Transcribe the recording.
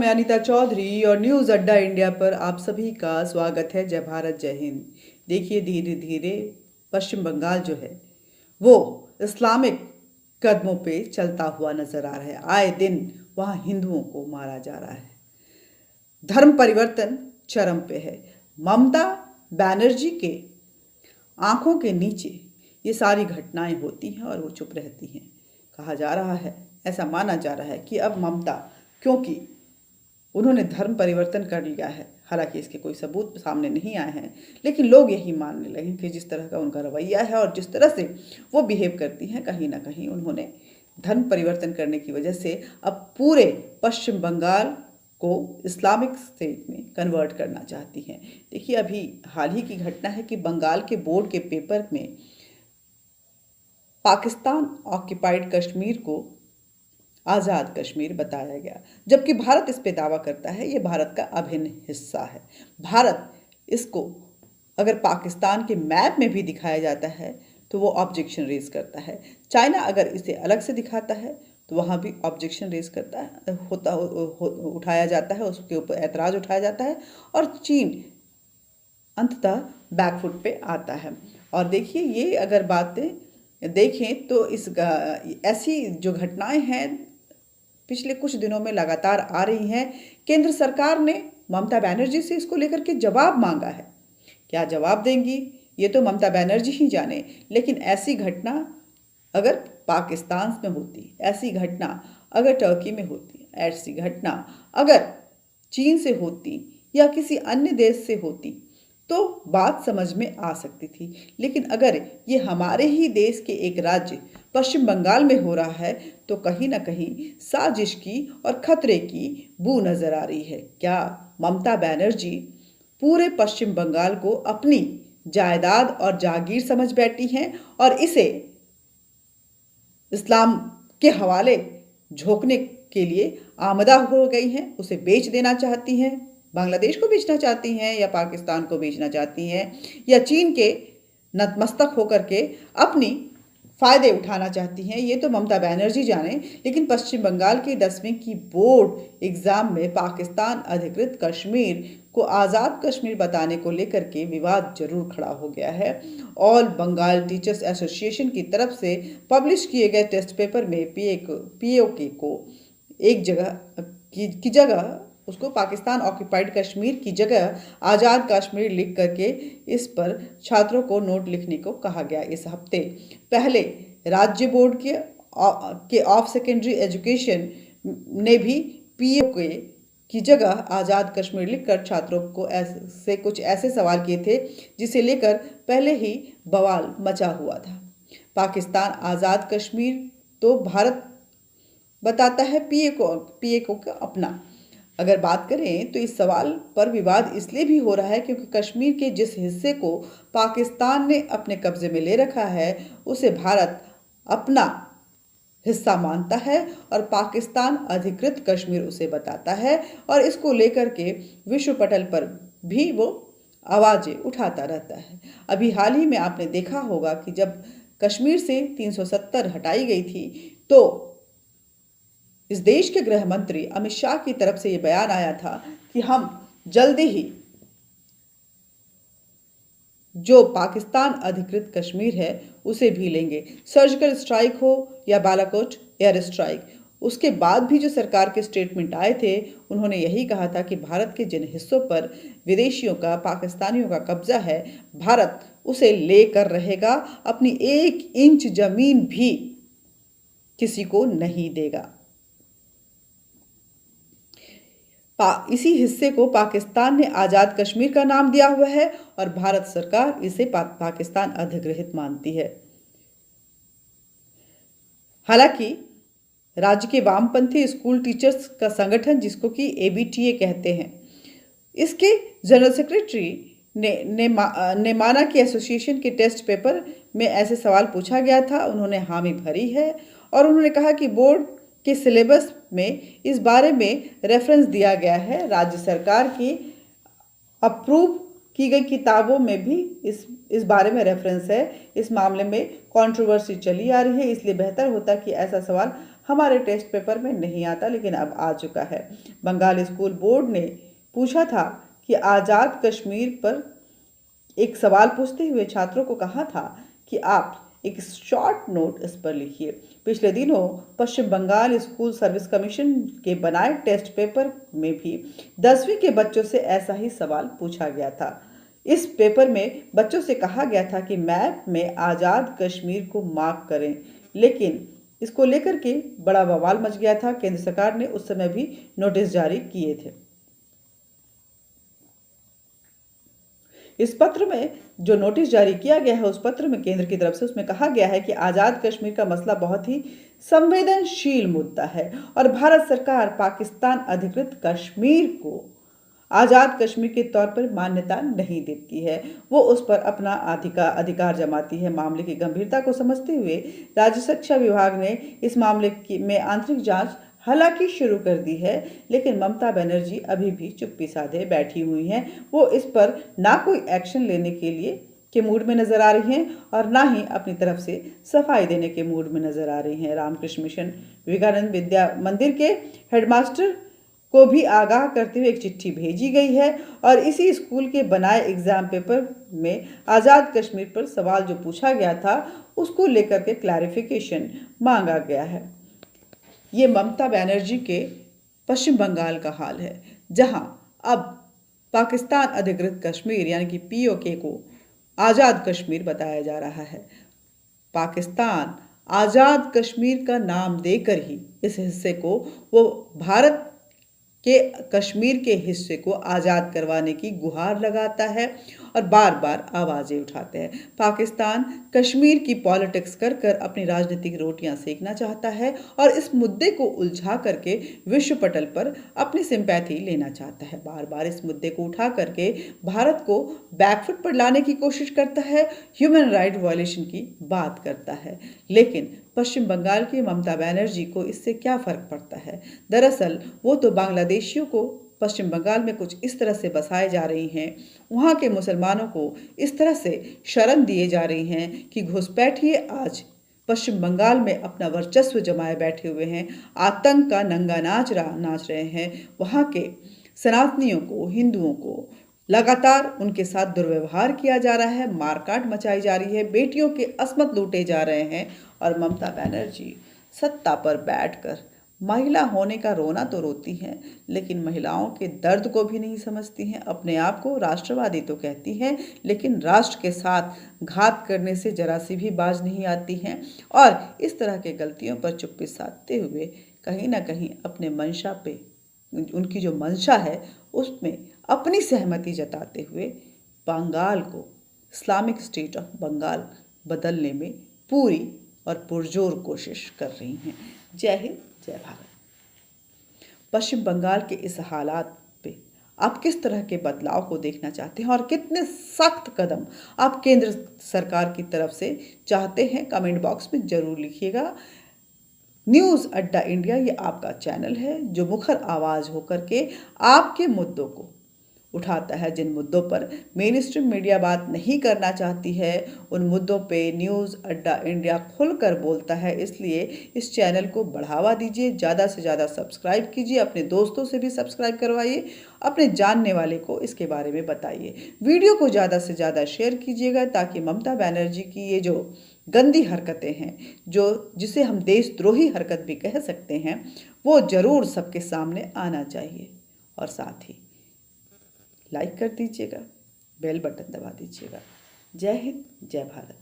मैं अनीता चौधरी और न्यूज़ अड्डा इंडिया पर आप सभी का स्वागत है। जय भारत, जय हिंद। देखिए, धीरे धीरे पश्चिम बंगाल जो है वो इस्लामिक कदमों पे चलता हुआ नजर आ रहा है। आए दिन वहाँ हिंदुओं को मारा जा रहा है। धर्म परिवर्तन चरम पे है। ममता बनर्जी के आंखों के नीचे ये सारी घटनाएं होती हैं और वो चुप रहती हैं। कहा जा रहा है, ऐसा माना जा रहा है कि अब ममता, क्योंकि उन्होंने धर्म परिवर्तन कर लिया है, हालांकि इसके कोई सबूत सामने नहीं आए हैं, लेकिन लोग यही मानने लगे कि जिस तरह का उनका रवैया है और जिस तरह से वो बिहेव करती हैं, कहीं ना कहीं उन्होंने धर्म परिवर्तन करने की वजह से अब पूरे पश्चिम बंगाल को इस्लामिक स्टेट में कन्वर्ट करना चाहती हैं। देखिए, अभी हाल ही की घटना है कि बंगाल के बोर्ड के पेपर में पाकिस्तान ऑक्यूपाइड कश्मीर को आज़ाद कश्मीर बताया गया, जबकि भारत इस पे दावा करता है ये भारत का अभिन्न हिस्सा है। भारत इसको अगर पाकिस्तान के मैप में भी दिखाया जाता है तो वो ऑब्जेक्शन रेज करता है। चाइना अगर इसे अलग से दिखाता है तो वहाँ भी ऑब्जेक्शन रेज करता है, उठाया जाता है, उसके ऊपर ऐतराज़ उठाया जाता है और चीन अंततः बैकफुट पे आता है। और देखिए, ये अगर बातें देखें तो इस ऐसी जो घटनाएं हैं पिछले कुछ दिनों में लगातार आ रही हैं। केंद्र सरकार ने ममता बनर्जी से इसको लेकर के जवाब मांगा है। क्या जवाब देंगी ये तो ममता बनर्जी ही जाने, लेकिन ऐसी घटना अगर पाकिस्तान में होती, ऐसी घटना अगर टर्की में होती, ऐसी घटना अगर चीन से होती या किसी अन्य देश से होती तो बात समझ में आ सकती थी। लेकिन अगर ये हमारे ही देश के एक राज्य पश्चिम बंगाल में हो रहा है तो कहीं ना कहीं साजिश की और खतरे की बू नजर आ रही है। क्या ममता बनर्जी पूरे पश्चिम बंगाल को अपनी जायदाद और जागीर समझ बैठी हैं और इसे इस्लाम के हवाले झोंकने के लिए आमदा हो गई हैं, उसे बेच देना चाहती हैं, बांग्लादेश को बेचना चाहती हैं या पाकिस्तान को बेचना चाहती हैं या चीन के नतमस्तक होकर के अपनी फ़ायदे उठाना चाहती हैं, ये तो ममता बनर्जी जाने। लेकिन पश्चिम बंगाल के 10वीं की बोर्ड एग्ज़ाम में पाकिस्तान अधिकृत कश्मीर को आज़ाद कश्मीर बताने को लेकर के विवाद जरूर खड़ा हो गया है। ऑल बंगाल टीचर्स एसोसिएशन की तरफ से पब्लिश किए गए टेस्ट पेपर में पीओके को एक जगह की जगह उसको पाकिस्तान ऑक्यूपाइड कश्मीर की जगह आज़ाद कश्मीर लिख करके इस पर छात्रों को नोट लिखने को कहा गया। इस हफ्ते पहले राज्य बोर्ड के ऑफ सेकेंडरी एजुकेशन ने भी पीओके की जगह आज़ाद कश्मीर लिखकर छात्रों को ऐसे कुछ ऐसे सवाल किए थे जिसे लेकर पहले ही बवाल मचा हुआ था। पाकिस्तान आज़ाद कश्मीर तो भारत बताता है, पीओके का अपना। अगर बात करें तो इस सवाल पर विवाद इसलिए भी हो रहा है क्योंकि कश्मीर के जिस हिस्से को पाकिस्तान ने अपने कब्जे में ले रखा है उसे भारत अपना हिस्सा मानता है और पाकिस्तान अधिकृत कश्मीर उसे बताता है और इसको लेकर के विश्व पटल पर भी वो आवाज़ें उठाता रहता है। अभी हाल ही में आपने देखा होगा कि जब कश्मीर से 370 हटाई गई थी तो इस देश के गृह मंत्री अमित शाह की तरफ से यह बयान आया था कि हम जल्दी ही जो पाकिस्तान अधिकृत कश्मीर है उसे भी लेंगे। सर्जिकल स्ट्राइक हो या बालाकोट एयर स्ट्राइक, उसके बाद भी जो सरकार के स्टेटमेंट आए थे उन्होंने यही कहा था कि भारत के जिन हिस्सों पर विदेशियों का, पाकिस्तानियों का कब्जा है, भारत उसे लेकर रहेगा, अपनी 1 इंच जमीन भी किसी को नहीं देगा। इसी हिस्से को पाकिस्तान ने आज़ाद कश्मीर का नाम दिया हुआ है और भारत सरकार इसे पाकिस्तान अधिग्रहित मानती है। हालांकि राज्य के वामपंथी स्कूल टीचर्स का संगठन, जिसको कि एबीटीए कहते हैं, इसके जनरल सेक्रेटरी ने माना कि एसोसिएशन के टेस्ट पेपर में ऐसे सवाल पूछा गया था, उन्होंने हामी भरी है और उन्होंने कहा कि बोर्ड के सिलेबस में इस बारे में रेफरेंस दिया गया है। राज्य सरकार की अप्रूव की गई किताबों में भी इस बारे में रेफरेंस है। इस मामले में कंट्रोवर्सी चली आ रही है, इसलिए बेहतर होता कि ऐसा सवाल हमारे टेस्ट पेपर में नहीं आता, लेकिन अब आ चुका है। बंगाल स्कूल बोर्ड ने पूछा था कि आज़ाद कश्मीर पर एक सवाल पूछते हुए छात्रों को कहा था कि आप एक शॉर्ट नोट इस पर लिखिए। पिछले दिनों पश्चिम बंगाल स्कूल सर्विस कमीशन के बनाए टेस्ट पेपर में भी 10वीं के बच्चों से ऐसा ही सवाल पूछा गया था। इस पेपर में बच्चों से कहा गया था कि मैप में आज़ाद कश्मीर को मार्क करें, लेकिन इसको लेकर के बड़ा बवाल मच गया था। केंद्र सरकार ने उस समय भी नोटिस जारी किए थे। इस पत्र में जो नोटिस जारी किया गया है, उस पत्र में केंद्र की तरफ से उसमें कहा गया है कि आज़ाद कश्मीर का मसला बहुत ही संवेदनशील मुद्दा है और भारत सरकार पाकिस्तान अधिकृत कश्मीर को आज़ाद कश्मीर के तौर पर मान्यता नहीं देती है। वो उस पर अपना अधिकार जमाती है। मामले की गंभीरता को समझते हुए राज्य शिक्षा विभाग ने इस मामले में आंतरिक जांच हालांकि शुरू कर दी है, लेकिन ममता बनर्जी अभी भी चुप्पी साधे बैठी हुई हैं। वो इस पर ना कोई एक्शन लेने के मूड में नजर आ रही हैं और ना ही अपनी तरफ से सफाई देने के मूड में नजर आ रही हैं। रामकृष्ण मिशन विवेकानंद विद्या मंदिर के हेडमास्टर को भी आगाह करते हुए एक चिट्ठी भेजी गई है और इसी स्कूल के बनाए एग्जाम पेपर में आज़ाद कश्मीर पर सवाल जो पूछा गया था, उसको लेकर के क्लैरिफिकेशन मांगा गया है। ये ममता बनर्जी के पश्चिम बंगाल का हाल है, जहां अब पाकिस्तान अधिकृत कश्मीर यानी कि पीओके को आज़ाद कश्मीर बताया जा रहा है। पाकिस्तान आज़ाद कश्मीर का नाम देकर ही इस हिस्से को वो भारत के कश्मीर के हिस्से को आज़ाद करवाने की गुहार लगाता है और बार बार आवाज़ें उठाते हैं। पाकिस्तान कश्मीर की पॉलिटिक्स कर कर अपनी राजनीतिक रोटियां सेकना चाहता है और इस मुद्दे को उलझा करके विश्व पटल पर अपनी सिंपैथी लेना चाहता है। बार बार इस मुद्दे को उठा करके भारत को बैकफुट पर लाने की कोशिश करता है, ह्यूमन राइट वायलेशन की बात करता है। लेकिन पश्चिम बंगाल की ममता बनर्जी को इससे क्या फर्क पड़ता है? दरअसल वो तो बांग्लादेशियों को पश्चिम बंगाल में कुछ इस तरह से बसाए जा रही हैं, वहाँ के मुसलमानों को इस तरह से शरण दिए जा रही हैं कि घुसपैठिए आज पश्चिम बंगाल में अपना वर्चस्व जमाए बैठे हुए हैं, आतंक का नंगा नाच रहे हैं। वहाँ के सनातनियों को, हिंदुओं को लगातार उनके साथ दुर्व्यवहार किया जा रहा है, मारकाट मचाई जा रही है, बेटियों के अस्मत लूटे जा रहे हैं और ममता बनर्जी सत्ता पर बैठकर महिला होने का रोना तो रोती हैं, लेकिन महिलाओं के दर्द को भी नहीं समझती हैं। अपने आप को राष्ट्रवादी तो कहती हैं, लेकिन राष्ट्र के साथ घात करने से जरा सी भी बाज नहीं आती हैं और इस तरह के गलतियों पर चुप्पी साधते हुए कहीं ना कहीं अपने मंशा पे, उनकी जो मंशा है उसमें अपनी सहमति जताते हुए बंगाल को इस्लामिक स्टेट ऑफ बंगाल बदलने में पूरी और पुरजोर कोशिश कर रही हैं। जय हिंद, जय भारत। पश्चिम बंगाल के इस हालात पे आप किस तरह के बदलाव को देखना चाहते हैं और कितने सख्त कदम आप केंद्र सरकार की तरफ से चाहते हैं, कमेंट बॉक्स में जरूर लिखिएगा। न्यूज़ अड्डा इंडिया ये आपका चैनल है जो मुखर आवाज़ होकर के आपके मुद्दों को उठाता है। जिन मुद्दों पर मेन स्ट्रीम मीडिया बात नहीं करना चाहती है, उन मुद्दों पे न्यूज़ अड्डा इंडिया खुलकर बोलता है। इसलिए इस चैनल को बढ़ावा दीजिए, ज़्यादा से ज़्यादा सब्सक्राइब कीजिए, अपने दोस्तों से भी सब्सक्राइब करवाइए, अपने जानने वाले को इसके बारे में बताइए। वीडियो को ज़्यादा से ज़्यादा शेयर कीजिएगा ताकि ममता बनर्जी की ये जो गंदी हरकतें हैं, जिसे हम देशद्रोही हरकत भी कह सकते हैं, वो ज़रूर सबके सामने आना चाहिए। और साथ ही लाइक कर दीजिएगा, बेल बटन दबा दीजिएगा। जय हिंद, जय भारत।